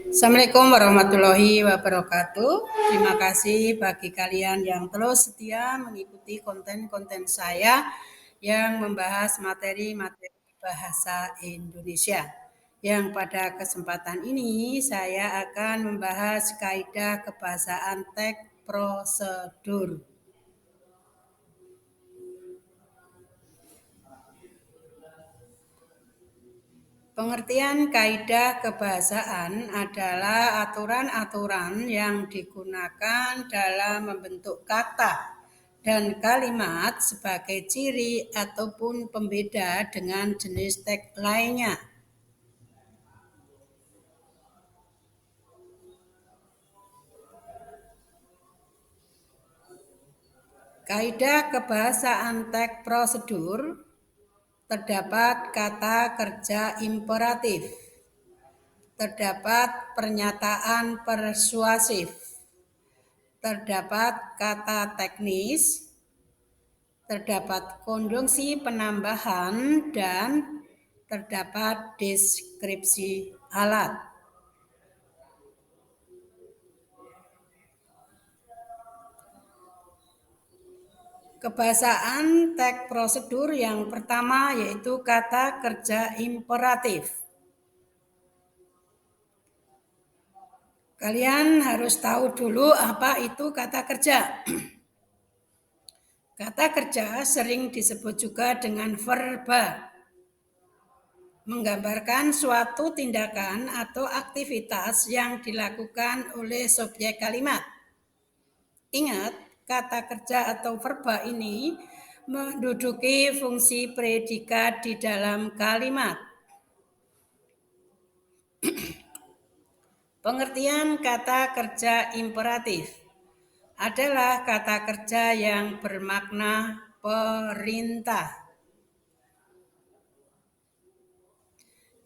Assalamualaikum warahmatullahi wabarakatuh. Terima kasih bagi kalian yang terus setia mengikuti konten-konten saya yang membahas materi-materi bahasa Indonesia. Yang pada kesempatan ini saya akan membahas kaidah kebahasaan teks prosedur. Pengertian kaidah kebahasaan adalah aturan-aturan yang digunakan dalam membentuk kata dan kalimat sebagai ciri ataupun pembeda dengan jenis teks lainnya. Kaidah kebahasaan teks prosedur terdapat kata kerja imperatif, terdapat pernyataan persuasif, terdapat kata teknis, terdapat konjungsi penambahan, dan terdapat deskripsi alat. Kebahasaan teks prosedur yang pertama yaitu kata kerja imperatif. Kalian harus tahu dulu apa itu kata kerja. Kata kerja sering disebut juga dengan verba, menggambarkan suatu tindakan atau aktivitas yang dilakukan oleh subjek kalimat. Ingat, kata kerja atau verba ini menduduki fungsi predikat di dalam kalimat. Pengertian kata kerja imperatif adalah kata kerja yang bermakna perintah.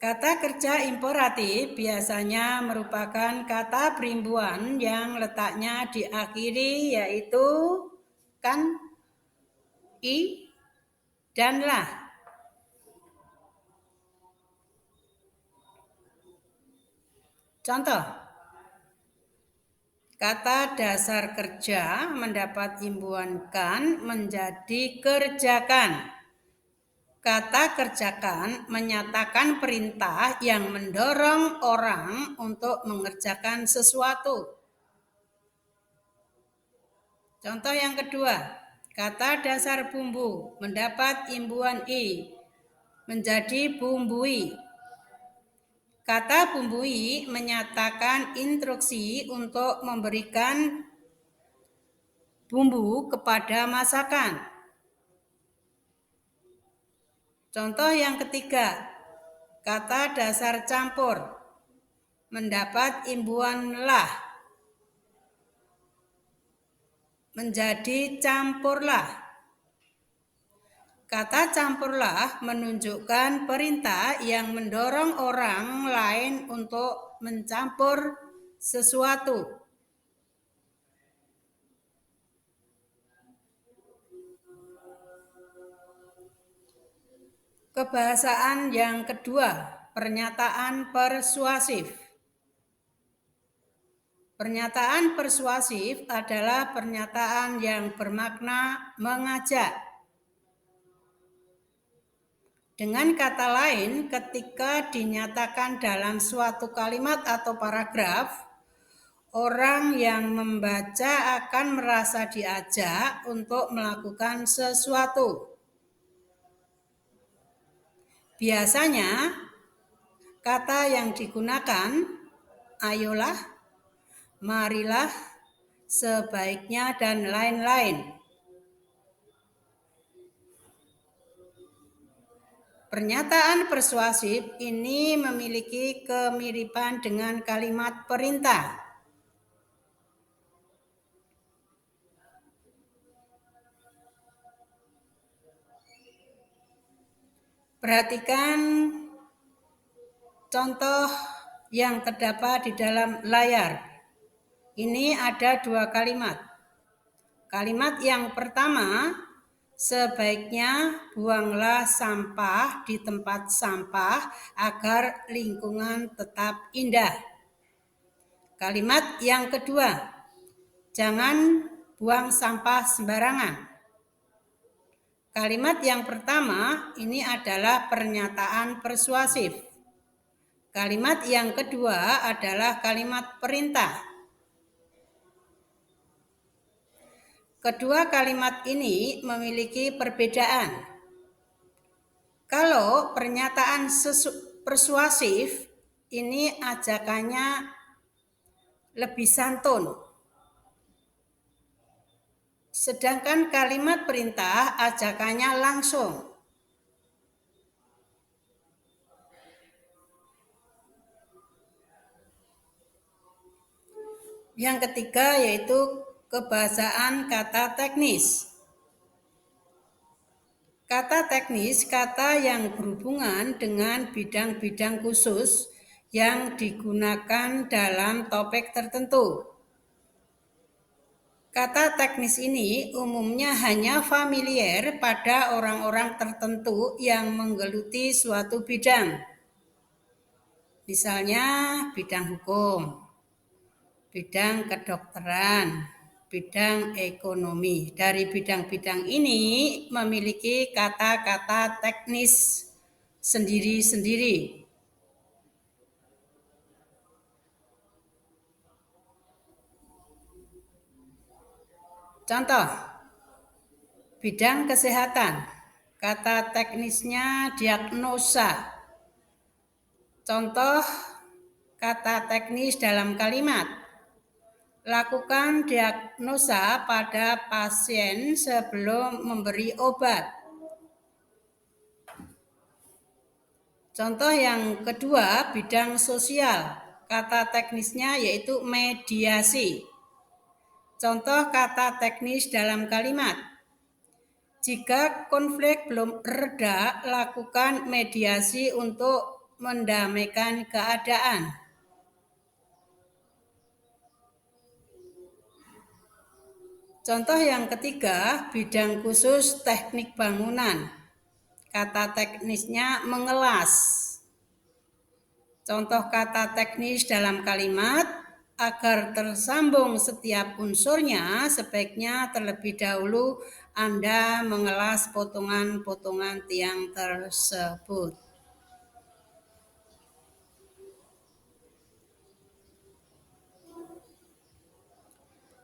Kata kerja imperatif biasanya merupakan kata perimbuan yang letaknya diakhiri yaitu kan, i, dan lah. Contoh, kata dasar kerja mendapat imbuhan kan menjadi kerjakan. Kata kerjakan menyatakan perintah yang mendorong orang untuk mengerjakan sesuatu. Contoh yang kedua, kata dasar bumbu mendapat imbuhan i menjadi bumbui. Kata bumbui menyatakan instruksi untuk memberikan bumbu kepada masakan. Contoh yang ketiga, kata dasar campur mendapat imbuhan lah menjadi campurlah. Kata campurlah menunjukkan perintah yang mendorong orang lain untuk mencampur sesuatu. Kebahasaan yang kedua, pernyataan persuasif. Pernyataan persuasif adalah pernyataan yang bermakna mengajak. Dengan kata lain, ketika dinyatakan dalam suatu kalimat atau paragraf, orang yang membaca akan merasa diajak untuk melakukan sesuatu. Biasanya, kata yang digunakan, ayolah, marilah, sebaiknya, dan lain-lain. Pernyataan persuasif ini memiliki kemiripan dengan kalimat perintah. Perhatikan contoh yang terdapat di dalam layar. Ini ada dua kalimat. Kalimat yang pertama, sebaiknya buanglah sampah di tempat sampah agar lingkungan tetap indah. Kalimat yang kedua, jangan buang sampah sembarangan. Kalimat yang pertama ini adalah pernyataan persuasif. Kalimat yang kedua adalah kalimat perintah. Kedua kalimat ini memiliki perbedaan. Kalau pernyataan persuasif ini ajakannya lebih santun. Sedangkan kalimat perintah ajakannya langsung. Yang ketiga yaitu kebahasaan kata teknis. Kata teknis, kata yang berhubungan dengan bidang-bidang khusus yang digunakan dalam topik tertentu. Kata teknis ini umumnya hanya familiar pada orang-orang tertentu yang menggeluti suatu bidang. Misalnya bidang hukum, bidang kedokteran, bidang ekonomi. Dari bidang-bidang ini memiliki kata-kata teknis sendiri-sendiri. Contoh, bidang kesehatan. Kata teknisnya diagnosa. Contoh kata teknis dalam kalimat. Lakukan diagnosa pada pasien sebelum memberi obat. Contoh yang kedua, bidang sosial. Kata teknisnya yaitu mediasi. Contoh kata teknis dalam kalimat. Jika konflik belum reda, lakukan mediasi untuk mendamaikan keadaan. Contoh yang ketiga, bidang khusus teknik bangunan. Kata teknisnya mengelas. Contoh kata teknis dalam kalimat, agar tersambung setiap unsurnya, sebaiknya terlebih dahulu Anda mengelas potongan-potongan tiang tersebut.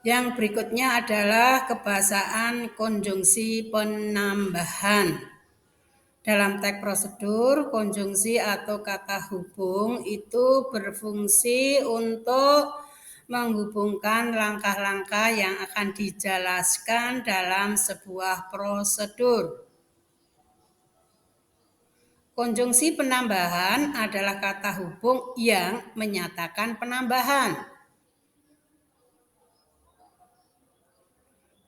Yang berikutnya adalah kebahasaan konjungsi penambahan. Dalam teks prosedur, konjungsi atau kata hubung itu berfungsi untuk menghubungkan langkah-langkah yang akan dijelaskan dalam sebuah prosedur. Konjungsi penambahan adalah kata hubung yang menyatakan penambahan.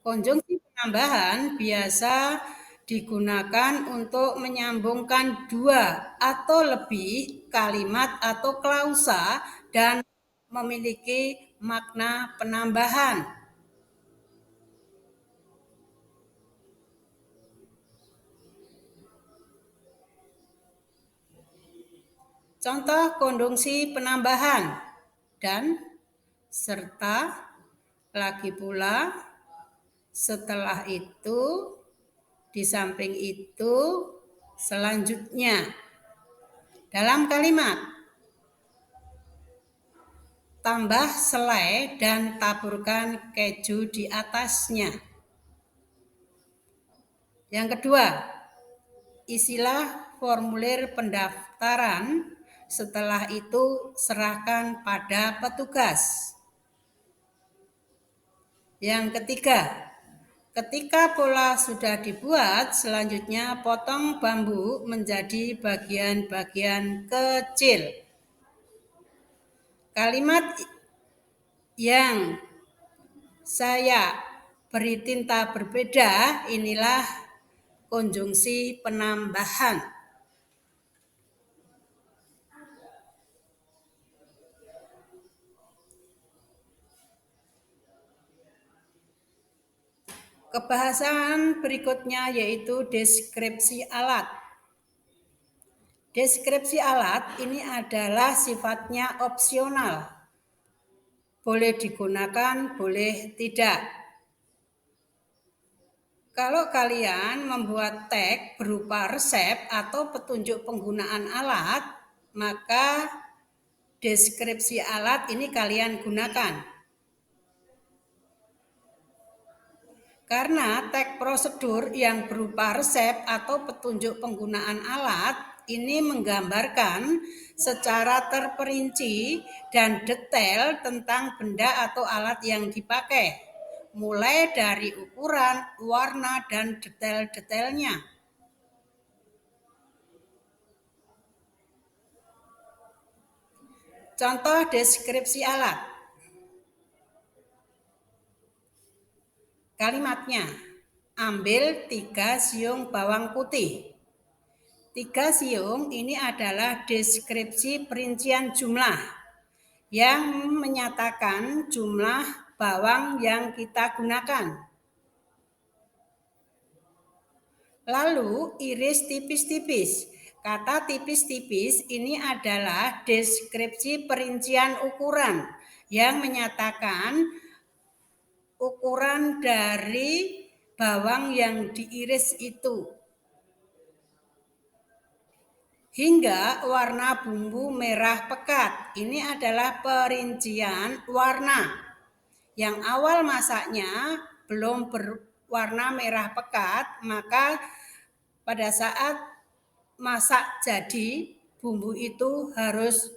Konjungsi penambahan biasa digunakan untuk menyambungkan dua atau lebih kalimat atau klausa dan memiliki makna penambahan. Contoh konjungsi penambahan dan serta, lagi pula, setelah itu, di samping itu, selanjutnya. Dalam kalimat, tambah selai dan taburkan keju di atasnya. Yang kedua, isilah formulir pendaftaran, setelah itu serahkan pada petugas. Yang ketiga, ketika pola sudah dibuat, selanjutnya potong bambu menjadi bagian-bagian kecil. Kalimat yang saya beri tinta berbeda inilah konjungsi penambahan. Kebahasaan berikutnya yaitu deskripsi alat. Deskripsi alat ini adalah sifatnya opsional. boleh digunakan, boleh tidak. Kalau kalian membuat tag berupa resep atau petunjuk penggunaan alat, maka deskripsi alat ini kalian gunakan. Karena tag prosedur yang berupa resep atau petunjuk penggunaan alat ini menggambarkan secara terperinci dan detail tentang benda atau alat yang dipakai, mulai dari ukuran, warna, dan detail-detailnya. Contoh deskripsi alat. Kalimatnya, ambil 3 siung bawang putih. 3 siung ini adalah deskripsi perincian jumlah yang menyatakan jumlah bawang yang kita gunakan. Lalu iris tipis-tipis. Kata tipis-tipis ini adalah deskripsi perincian ukuran yang menyatakan ukuran dari bawang yang diiris itu. Hingga warna bumbu merah pekat. Ini adalah perincian warna. Yang awal masaknya belum berwarna merah pekat, maka pada saat masak jadi, bumbu itu harus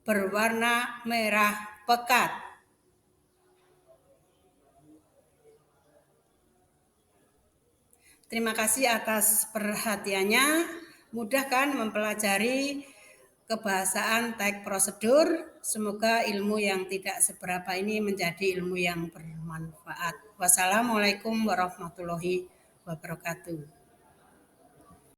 berwarna merah pekat. Terima kasih atas perhatiannya. Mudah kan mempelajari kebahasaan tag prosedur. Semoga ilmu yang tidak seberapa ini menjadi ilmu yang bermanfaat. Wassalamualaikum warahmatullahi wabarakatuh.